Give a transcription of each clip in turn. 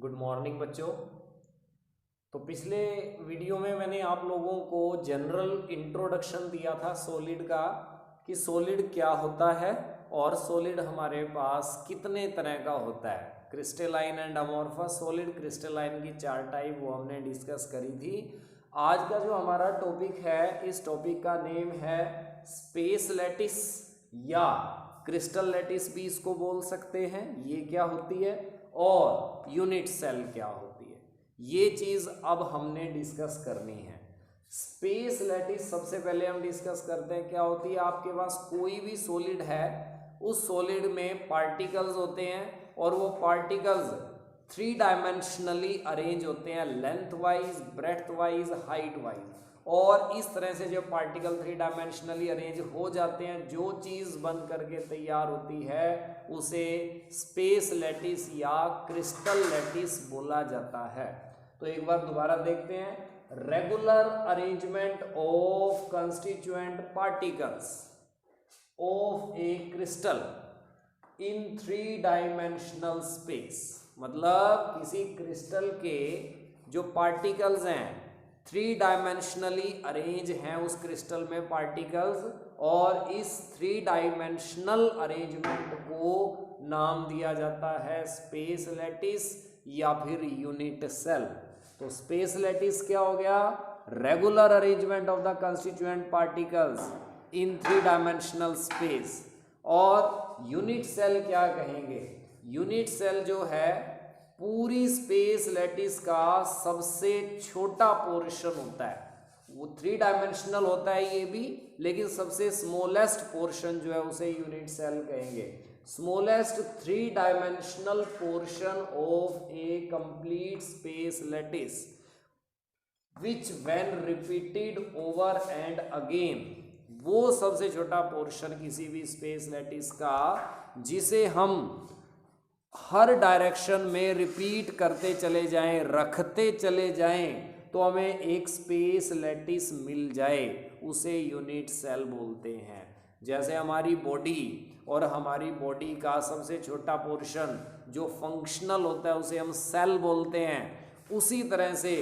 Good morning बच्चों। तो पिछले वीडियो में मैंने आप लोगों को जनरल इंट्रोडक्शन दिया था सॉलिड का, कि सॉलिड क्या होता है और सॉलिड हमारे पास कितने तरह का होता है। Crystalline and amorphous solid, crystalline की 4 टाइप वो हमने डिस्कस करी थी। आज का जो हमारा टॉपिक है, इस टॉपिक का नेम है स्पेस लैटिस या क्रिस्टल लैटिस भी इसको बोल सकते हैं। ये क्या होती है और यूनिट सेल क्या होती है, ये चीज अब हमने डिस्कस करनी है। स्पेस लैटिस सबसे पहले हम डिस्कस करते हैं क्या होती है। आपके पास कोई भी सॉलिड है, उस सॉलिड में पार्टिकल्स होते हैं और वो पार्टिकल्स 3 डायमेंशनली अरेंज होते हैं, length wise, breadth wise, height wise. और इस तरह से जब पार्टिकल 3 डायमेंशनली अरेंज हो जाते हैं, जो चीज बन करके तैयार होती है उसे स्पेस लैटिस या क्रिस्टल लैटिस बोला जाता है। तो एक बार दोबारा देखते हैं। Regular arrangement of constituent particles of A crystal in 3 dimensional space, मतलब किसी क्रिस्टल के जो पार्टिकल्स हैं 3 डायमेंशनली अरेंज हैं उस क्रिस्टल में पार्टिकल्स, और इस 3 डायमेंशनल अरेंजमेंट को नाम दिया जाता है स्पेस लैटिस या फिर यूनिट सेल। तो स्पेस लैटिस क्या हो गया? Regular arrangement of the constituent particles in 3 dimensional space. और यूनिट सेल क्या कहेंगे? यूनिट सेल जो है पूरी स्पेस लैटिस का सबसे छोटा पोर्शन होता है। वो 3 डायमेंशनल होता है ये भी, लेकिन सबसे स्मॉलेस्ट पोर्शन जो है उसे यूनिट सेल कहेंगे। Smallest 3 dimensional portion of A complete space lattice which when repeated over and again, वो सबसे छोटा पोर्शन किसी भी स्पेस लैटिस का जिसे हम हर डायरेक्शन में रिपीट करते चले जाएं, रखते चले जाएं, तो हमें एक स्पेस लैटिस मिल जाए, उसे यूनिट सेल बोलते हैं। जैसे हमारी बॉडी, और हमारी बॉडी का सबसे छोटा पोर्शन जो फंक्शनल होता है उसे हम सेल बोलते हैं, उसी तरह से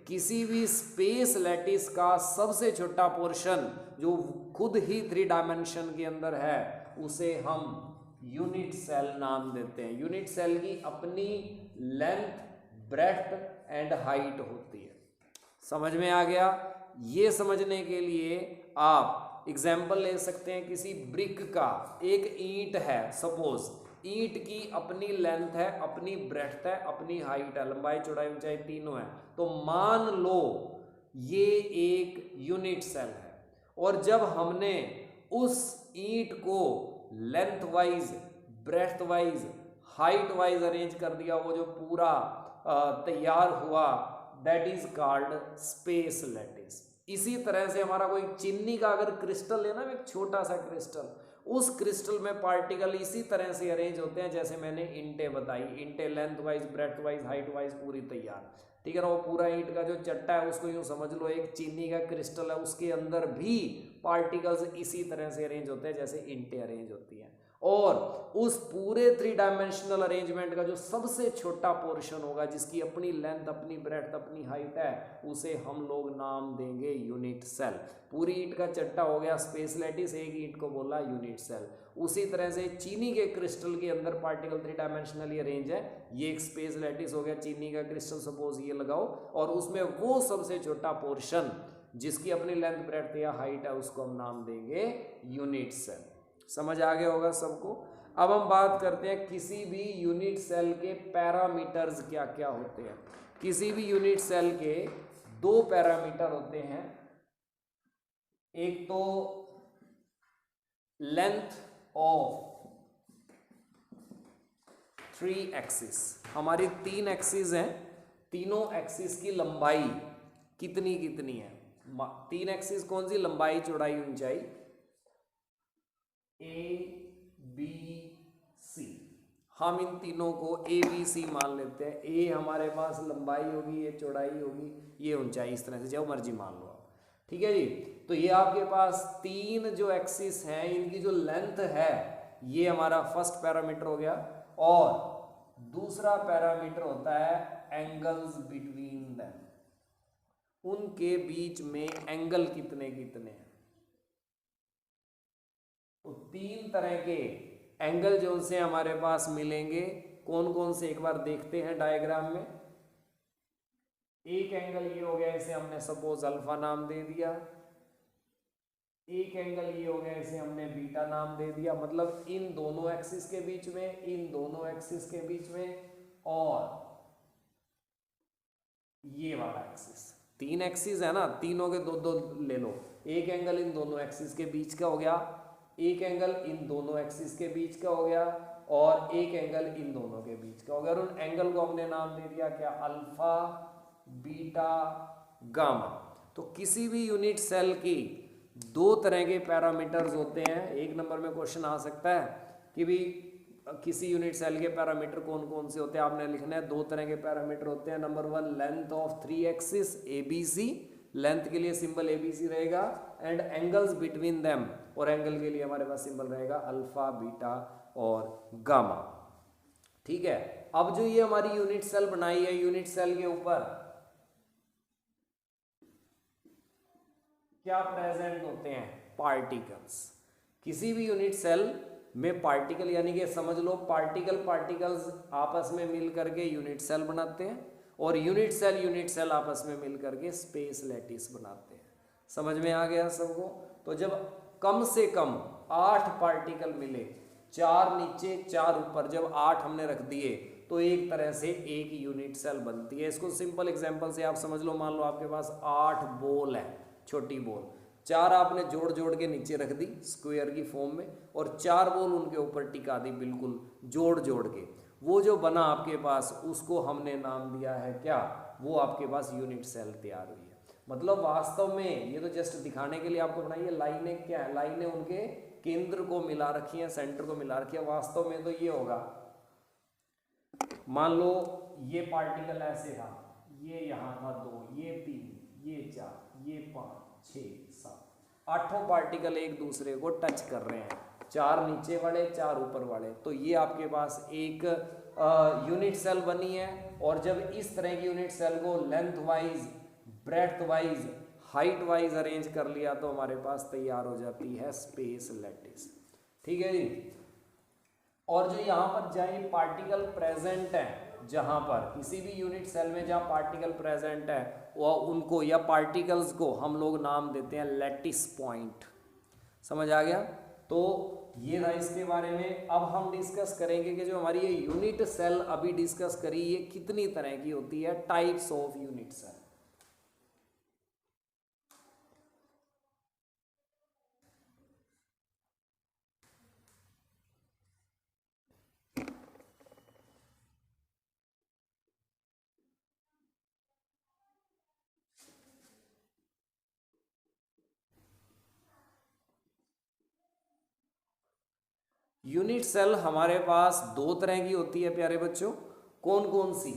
किसी भी स्पेस लैटिस का सबसे छोटा पोर्शन जो खुद ही 3 डायमेंशन के अंदर है उसे हम यूनिट सेल नाम देते हैं। यूनिट सेल की अपनी लेंथ, ब्रेड्थ एंड हाइट होती है। समझ में आ गया? ये समझने के लिए आप एग्जाम्पल ले सकते हैं। किसी ब्रिक का, एक ईंट है, सपोज ईंट की अपनी लेंथ है, अपनी ब्रेड्थ है, अपनी हाइट है, लंबाई चौड़ाई ऊंचाई तीनों है, तो मान लो ये एक यूनिट सेल है। और जब हमने उस ईंट को length wise, breadth wise, height wise arrange कर दिया, वो जो पूरा तैयार हुआ, that is called space lattice. इसी तरह से हमारा कोई चीनी का अगर क्रिस्टल है ना, एक छोटा सा क्रिस्टल, उस क्रिस्टल में पार्टिकल इसी तरह से अरेंज होते हैं जैसे मैंने इंटें बताई। इंटें length wise, breadth wise, height wise पूरी तैयार, ठीक है ना। वो पूरा ईंट का जो चट्टा है उसको यूं समझ लो एक चीनी का क्रिस्टल है, उसके अंदर भी पार्टिकल्स इसी तरह से अरेंज होते हैं जैसे इंटें अरेंज होती हैं। और उस पूरे 3 डायमेंशनल अरेंजमेंट का जो सबसे छोटा पोर्शन होगा, जिसकी अपनी लेंथ, अपनी ब्रेड्थ, अपनी हाइट है, उसे हम लोग नाम देंगे यूनिट सेल। पूरी ईंट का चट्टा हो गया स्पेस लैटिस, एक ईंट को बोला यूनिट सेल। उसी तरह से चीनी के क्रिस्टल के अंदर पार्टिकल 3 डायमेंशनली अरेंज है, ये एक स्पेस लैटिस हो गया। चीनी का क्रिस्टल सपोज ये लगाओ, और उसमें वो सबसे छोटा पोर्शन जिसकी अपनी लेंथ, ब्रेड्थ या हाइट है उसको हम नाम देंगे यूनिट सेल। समझ आ गया होगा सबको। अब हम बात करते हैं किसी भी यूनिट सेल के पैरामीटर्स क्या क्या होते हैं। किसी भी यूनिट सेल के 2 पैरामीटर होते हैं। एक तो लेंथ ऑफ 3 एक्सिस, हमारी 3 एक्सिस हैं, तीनों एक्सिस की लंबाई कितनी कितनी है। 3 एक्सिस कौन सी? लंबाई, चौड़ाई, ऊंचाई, ए बी सी। हम इन तीनों को ए बी सी मान लेते हैं। ए हमारे पास लंबाई होगी, ये चौड़ाई होगी, ये ऊंचाई, इस तरह से जो मर्जी मान लो आप, ठीक है जी। तो ये आपके पास 3 जो एक्सिस हैं, इनकी जो लेंथ है ये हमारा फर्स्ट पैरामीटर हो गया। और दूसरा पैरामीटर होता है एंगल्स बिटवीन देम, उनके बीच में एंगल कितने कितने हैं। तो तीन तरह के एंगल जो से हमारे पास मिलेंगे, कौन कौन से एक बार देखते हैं डायग्राम में। एक एंगल ये हो गया, इसे हमने सपोज अल्फा नाम दे दिया। एक एंगल ये हो गया, इसे हमने बीटा नाम दे दिया। मतलब इन दोनों एक्सिस के बीच में, इन दोनों एक्सिस के बीच में, और ये वाला एक्सिस। तीन एक्सिस है ना, तीनों के दो दो ले लो। एक एंगल इन दोनों एक्सिस के बीच का हो गया, एक एंगल इन दोनों एक्सिस के बीच का हो गया, और एक एंगल इन दोनों के बीच का हो गया। और उन एंगल को हमने नाम दे दिया क्या, अल्फा, बीटा, गामा। तो किसी भी यूनिट सेल की दो तरह के पैरामीटर्स होते हैं। एक नंबर में क्वेश्चन आ सकता है कि भी किसी यूनिट सेल के पैरामीटर कौन कौन से होते हैं, आपने लिखना है। दो तरह के पैरामीटर होते हैं। Number one, length of three axis ABC, length के लिए सिंबल ABC रहेगा, एंड एंगल्स बिटवीन देम, और एंगल के लिए हमारे पास सिंबल रहेगा अल्फा, बीटा और गामा। ठीक है। अब जो ये हमारी यूनिट सेल बनाई है, यूनिट सेल के ऊपर क्या प्रेजेंट होते हैं, पार्टिकल्स। किसी भी यूनिट सेल में पार्टिकल, यानी कि समझ लो पार्टिकल्स आपस में मिल करके यूनिट सेल बनाते हैं, और यूनिट सेल आपस में मिल करके स्पेस लैटिस बनाते हैं। समझ में आ गया सबको। तो जब कम से कम 8 पार्टिकल मिले, 4 नीचे 4 ऊपर, जब 8 हमने रख दिए तो एक तरह से एक यूनिट सेल बनती है। इसको सिंपल एग्जांपल से आप समझ लो। मान लो आपके पास 8 बॉल है, छोटी बॉल, 4 आपने जोड़ जोड़ के नीचे रख दी स्क्वायर की फॉर्म में, और 4 बॉल उनके ऊपर टिका दी बिल्कुल जोड़ जोड़ के। वो जो बना आपके पास, उसको हमने नाम दिया है क्या, वो आपके पास यूनिट सेल तैयार हुई है। मतलब वास्तव में ये तो जस्ट दिखाने के लिए आपको बनाई है। लाइनें क्या है, लाइनें उनके केंद्र को मिला रखी हैं, सेंटर को मिला रखी है। वास्तव में तो ये होगा, मान लो ये पार्टिकल ऐसे था, ये यहां था 2, ये 3, ये 4, ये 5, 6, 7, 8 पार्टिकल एक दूसरे को टच कर रहे हैं, 4 नीचे वाले 4 ऊपर वाले। तो ये आपके पास एक यूनिट सेल बनी है। और जब इस तरह की यूनिट सेल को length wise, breadth wise, height wise arrange कर लिया तो हमारे पास तैयार हो जाती है स्पेस लैटिस। ठीक है जी। और जो यहाँ पर जहाँ पार्टिकल प्रेजेंट है, जहाँ पर किसी भी यूनिट सेल में जहाँ पार्टिकल प्रेजेंट है, वो उनको या पार्टिकल्स को हम लोग नाम देते हैं लैटिस पॉइंट। समझ आ गया। तो ये था इसके बारे में। अब हम डिस्कस करेंगे कि जो हमारी ये यूनिट सेल अभी डिस्कस करी, ये कितनी तरह की होती है, types of unit cell. Unit cell हमारे पास दो तरह की होती है प्यारे बच्चों। कौन कौन सी?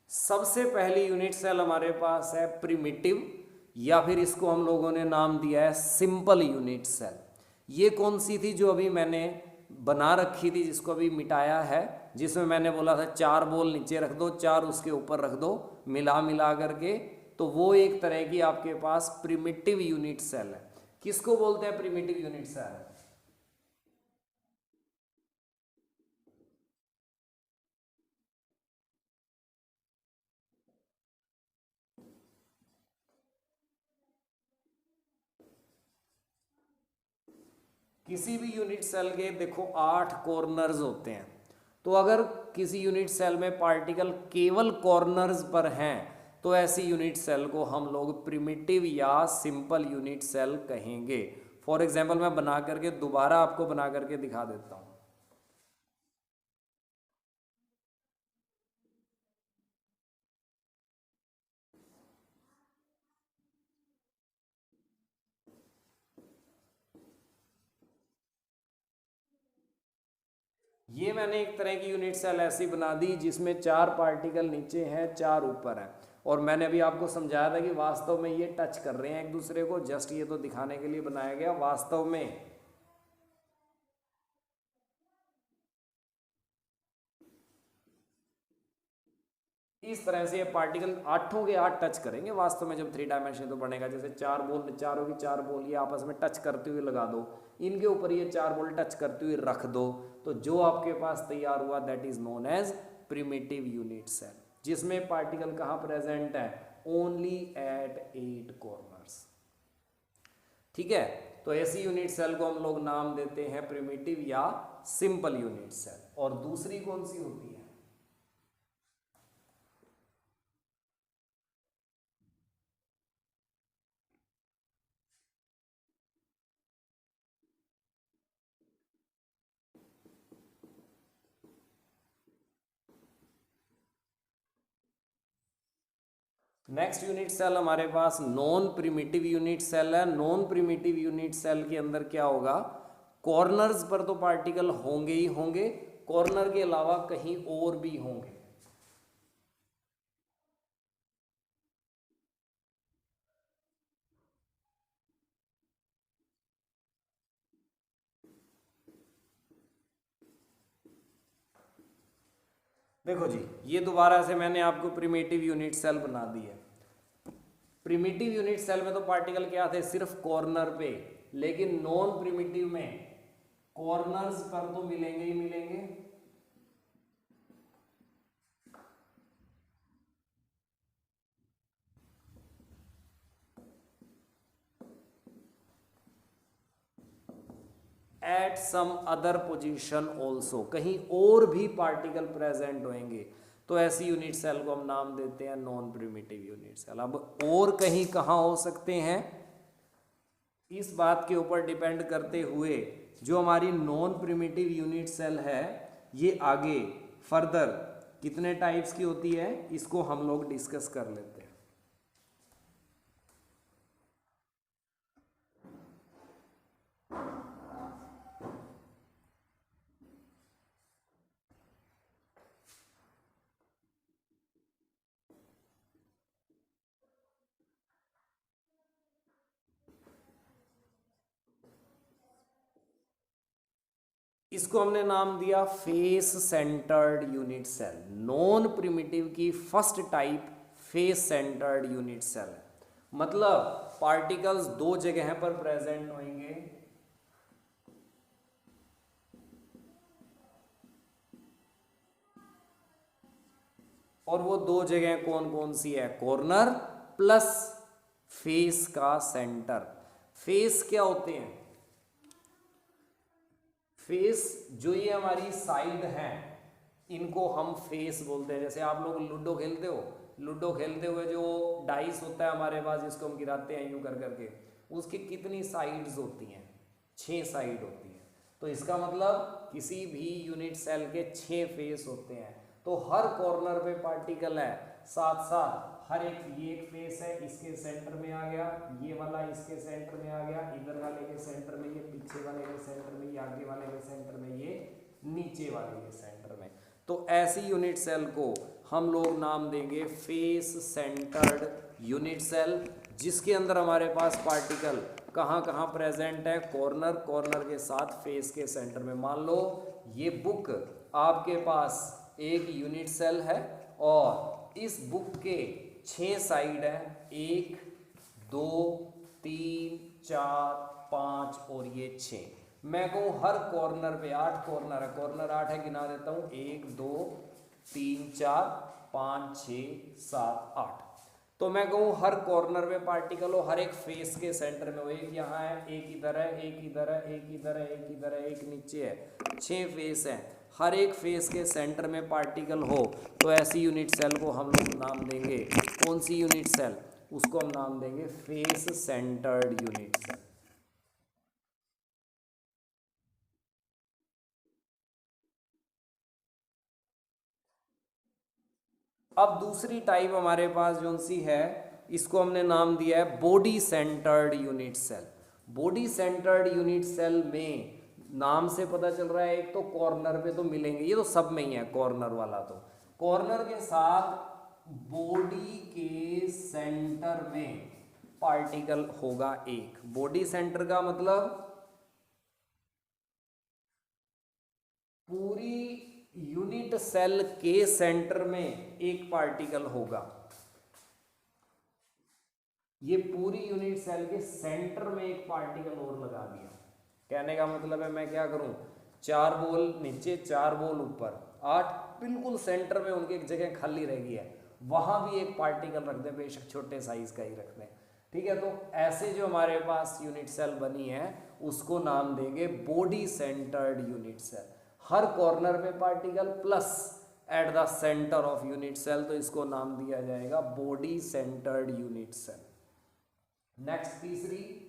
सबसे पहली यूनिट सेल हमारे पास है प्रिमिटिव, या फिर इसको हम लोगों ने नाम दिया है सिंपल यूनिट सेल। ये कौन सी थी जो अभी मैंने बना रखी थी, जिसको अभी मिटाया है, जिसमें मैंने बोला था 4 बॉल नीचे रख दो, 4 उसके ऊपर रख दो, मिला मिला करके। तो वो एक तरह की आपके पास प्रिमिटिव यूनिट सेल है। किसको बोलते हैं प्रिमिटिव यूनिट सेल? किसी भी यूनिट सेल के देखो 8 कॉर्नर्स होते हैं। तो अगर किसी यूनिट सेल में पार्टिकल केवल कॉर्नर्स पर हैं, तो ऐसी यूनिट सेल को हम लोग प्रिमिटिव या सिंपल यूनिट सेल कहेंगे। फॉर एग्जाम्पल मैं बना करके दोबारा आपको बना करके दिखा देता हूं। ये मैंने एक तरह की यूनिट सेल ऐसी बना दी जिसमें 4 पार्टिकल नीचे हैं, 4 ऊपर हैं, और मैंने अभी आपको समझाया था कि वास्तव में ये टच कर रहे हैं एक दूसरे को, जस्ट ये तो दिखाने के लिए बनाया गया। वास्तव में इस तरह से ये पार्टिकल 8 के 8 टच करेंगे वास्तव में जब 3 डायमेंशन तो बनेगा। जैसे 4 बॉल, चारों की 4 बॉल ये आपस में टच करते हुए लगा दो, इनके ऊपर ये 4 बॉल टच करते हुए रख दो, तो जो आपके पास तैयार हुआ that is known as primitive unit cell, जिसमें पार्टिकल कहाँ प्रेजेंट है, ओनली एट 8 कॉर्नर्स। ठीक है, तो ऐसी यूनिट सेल को हम लोग नाम देते हैं प्रिमिटिव या सिंपल यूनिट सेल। और दूसरी कौन सी होती है, नेक्स्ट यूनिट सेल हमारे पास नॉन प्रिमिटिव यूनिट सेल है। नॉन प्रिमिटिव यूनिट सेल के अंदर क्या होगा, कॉर्नर्स पर तो पार्टिकल होंगे ही होंगे, कॉर्नर के अलावा कहीं और भी होंगे। देखो जी, ये दोबारा से मैंने आपको प्रिमिटिव यूनिट सेल बना दी है। प्रिमिटिव यूनिट सेल में तो पार्टिकल क्या थे, सिर्फ कॉर्नर पे, लेकिन नॉन प्रिमिटिव में कॉर्नर्स पर तो मिलेंगे ही मिलेंगे, at some other position also, कहीं और भी पार्टिकल प्रेजेंट होंगे, तो ऐसी यूनिट सेल को हम नाम देते हैं नॉन प्रिमिटिव यूनिट सेल। अब और कहीं कहाँ हो सकते हैं, इस बात के ऊपर डिपेंड करते हुए जो हमारी नॉन प्रिमिटिव यूनिट सेल है ये आगे फर्दर कितने टाइप्स की होती है, इसको हम लोग डिस्कस कर लेते हैं। इसको हमने नाम दिया face centred unit cell. Non primitive की first type face centred unit cell है, मतलब पार्टिकल्स 2 जगह पर प्रेजेंट होंगे, और वो 2 जगह कौन कौन सी है, कॉर्नर प्लस फेस का सेंटर। फेस क्या होते हैं, फेस जो ये हमारी साइड है इनको हम फेस बोलते हैं। जैसे आप लोग लूडो खेलते हो, लूडो खेलते हुए जो डाइस होता है हमारे पास जिसको हम गिराते हैं यूं कर करके, उसकी कितनी साइड्स होती हैं, 6 साइड होती हैं। तो इसका मतलब किसी भी यूनिट सेल के 6 फेस होते हैं, तो हर कॉर्नर पे पार्टिकल है, साथ साथ हर एक, ये एक फेस है इसके सेंटर में आ गया, ये वाला इसके सेंटर में आ गया, इधर वाले के सेंटर में, ये पीछे वाले के सेंटर में, ये आगे वाले के सेंटर में, ये नीचे वाले के सेंटर में। तो ऐसी यूनिट सेल को हम लोग नाम देंगे फेस सेंटर्ड यूनिट सेल, जिसके अंदर हमारे पास पार्टिकल कहाँ कहाँ प्रेजेंट है, कॉर्नर, कॉर्नर के साथ फेस के सेंटर में। मान लो ये बुक आपके पास एक यूनिट सेल है और इस बुक के 6 साइड है, 1 2 3 4 5 और ये 6। मैं कहूँ हर कॉर्नर पे 8 कॉर्नर है, कॉर्नर 8 है, गिना देता हूँ 1 2 3 4 5 6 7 8। तो मैं कहूँ हर कॉर्नर पे पार्टिकल हो, हर एक फेस के सेंटर में हो, एक यहाँ है, एक इधर है, एक इधर है, एक इधर है, एक इधर है, एक नीचे है, 6 फेस हैं, हर एक फेस के सेंटर में पार्टिकल हो, तो ऐसी यूनिट सेल को हम लोग नाम देंगे, कौन सी यूनिट सेल, उसको हम नाम देंगे फेस सेंटर्ड यूनिट सेल। अब दूसरी टाइप हमारे पास जो सी है, इसको हमने नाम दिया है body centred unit cell. Body centred unit cell में नाम से पता चल रहा है, एक तो कॉर्नर पे तो मिलेंगे, ये तो सब में ही है कॉर्नर वाला, तो कॉर्नर के साथ बॉडी के सेंटर में पार्टिकल होगा एक। बॉडी सेंटर का मतलब पूरी यूनिट सेल के सेंटर में एक पार्टिकल होगा। ये पूरी यूनिट सेल के सेंटर में एक पार्टिकल और लगा दिया। कहने का मतलब है मैं क्या करूं, 4 बॉल नीचे 4 बॉल ऊपर, 8 बिल्कुल सेंटर में उनकी एक जगह खाली रह गई है, वहां भी एक पार्टिकल रख दें, बेशक छोटे साइज का ही रख दें। ठीक है, तो ऐसे जो हमारे पास यूनिट सेल बनी है उसको नाम देंगे बॉडी सेंटर्ड यूनिट सेल। हर कॉर्नर में particle plus at the centre of unit cell, तो इसको नाम दिया जाएगा body centred unit cell. Next तीसरी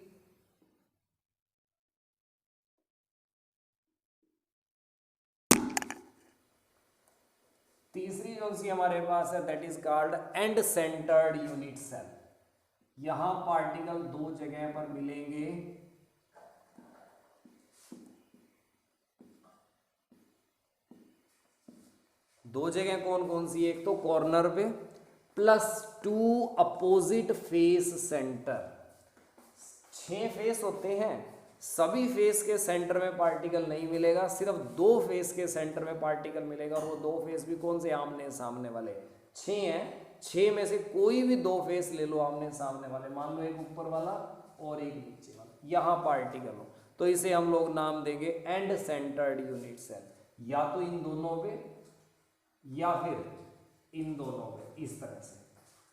जो सी हमारे पास है that is called end centred unit cell. यहां पार्टिकल 2 जगह पर मिलेंगे, दो जगह कौन कौन सी, एक तो कॉर्नर पे plus 2 opposite face centre. 6 face होते हैं, सभी फेस के सेंटर में पार्टिकल नहीं मिलेगा, सिर्फ 2 फेस के सेंटर में पार्टिकल मिलेगा, और वो 2 फेस भी कौन से, आमने सामने वाले। 6 हैं, 6 में से कोई भी 2 फेस ले लो आमने सामने वाले, मान लो एक ऊपर वाला और एक नीचे वाला, यहां पार्टिकल हो, तो इसे हम लोग नाम देंगे एंड सेंटर्ड यूनिट सेल। या तो इन दोनों पे या फिर इन दोनों पे, इस तरह से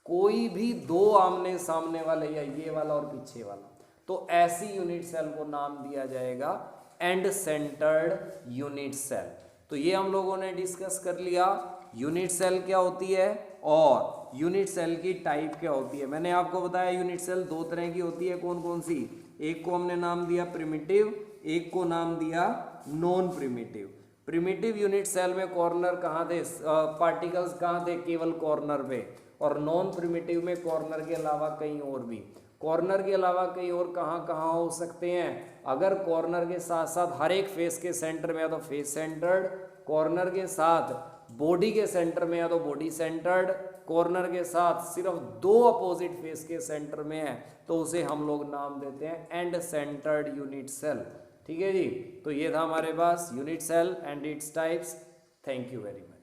कोई भी 2 आमने सामने वाले, या ये वाला और पीछे वाला, तो ऐसी यूनिट सेल को नाम दिया जाएगा एंड सेंटर्ड यूनिट सेल। तो ये हम लोगों ने डिस्कस कर लिया यूनिट सेल क्या होती है और यूनिट सेल की टाइप क्या होती है। मैंने आपको बताया यूनिट सेल 2 तरह की होती है, कौन कौन सी, एक को हमने नाम दिया प्रिमिटिव, एक को नाम दिया non primitive. Primitive unit cell में कॉर्नर कहाँ थे, पार्टिकल्स कहाँ थे, केवल कॉर्नर पे, और नॉन प्रिमिटिव में कॉर्नर के अलावा कहीं और भी। कॉर्नर के अलावा कहीं और कहाँ कहाँ हो सकते हैं, अगर कॉर्नर के साथ साथ हर एक फेस के सेंटर में या तो फेस सेंटर्ड, कॉर्नर के साथ बॉडी के सेंटर में या तो बॉडी सेंटर्ड, कॉर्नर के साथ सिर्फ 2 अपोजिट फेस के सेंटर में है, तो उसे हम लोग नाम देते हैं एंड सेंटर्ड यूनिट सेल। ठीक है जी, तो ये था हमारे पास unit cell and its types. Thank you very much.